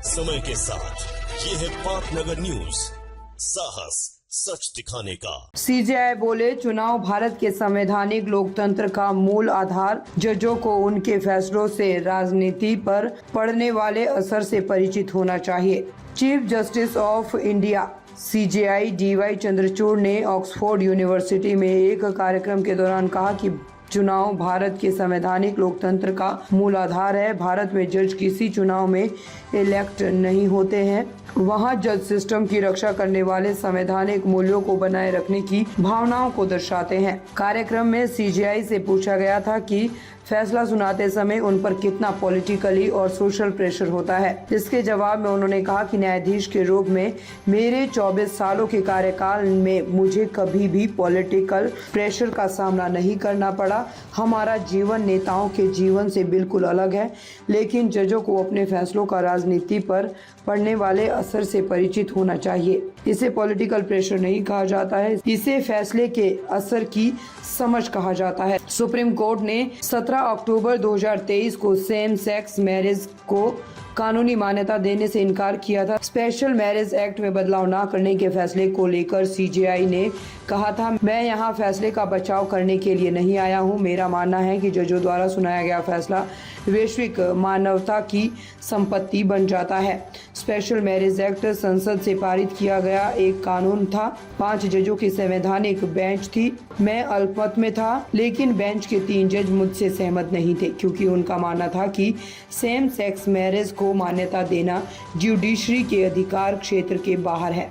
समय के साथ ये है पाटनगर न्यूज, साहस सच दिखाने का। सीजेआई बोले, चुनाव भारत के संवैधानिक लोकतंत्र का मूल आधार। जजों को उनके फैसलों से राजनीति पर पड़ने वाले असर से परिचित होना चाहिए। Chief justice of India CJI DY Chandrachud ने ऑक्सफोर्ड यूनिवर्सिटी में एक कार्यक्रम के दौरान कहा कि चुनाव भारत के संवैधानिक लोकतंत्र का मूल आधार है। भारत में जज किसी चुनाव में इलेक्ट नहीं होते हैं। वहाँ जज सिस्टम की रक्षा करने वाले संवैधानिक मूल्यों को बनाए रखने की भावनाओं को दर्शाते हैं। कार्यक्रम में सीजेआई से पूछा गया था कि फैसला सुनाते समय उन पर कितना पॉलिटिकली और सोशल प्रेशर होता है। इसके जवाब में उन्होंने कहा कि न्यायाधीश के रूप में मेरे 24 सालों के कार्यकाल में मुझे कभी भी पॉलिटिकल प्रेशर का सामना नहीं करना पड़ा। हमारा जीवन नेताओं के जीवन से बिल्कुल अलग है, लेकिन जजों को अपने फैसलों का राजनीति पर पड़ने वाले असर से परिचित होना चाहिए। इसे पॉलिटिकल प्रेशर नहीं कहा जाता है, इसे फैसले के असर की समझ कहा जाता है। सुप्रीम कोर्ट ने 17 अक्टूबर 2023 को सेम सेक्स मैरिज को कानूनी मान्यता देने से इनकार किया था। स्पेशल मैरिज एक्ट में बदलाव न करने के फैसले को लेकर सीजेआई ने कहा था, मैं यहाँ फैसले का बचाव करने के लिए नहीं आया हूँ। मेरा मानना है कि जजों द्वारा सुनाया गया फैसला वैश्विक मानवता की संपत्ति बन जाता है। स्पेशल मैरिज एक्ट संसद से पारित किया गया एक कानून था। 5 जजों की संवैधानिक बेंच थी। मैं अल्पमत में था, लेकिन बेंच के 3 जज मुझसे सहमत नहीं थे, क्योंकि उनका मानना था कि सेम सेक्स मैरिज को मान्यता देना जुडिशरी के अधिकार क्षेत्र के बाहर है।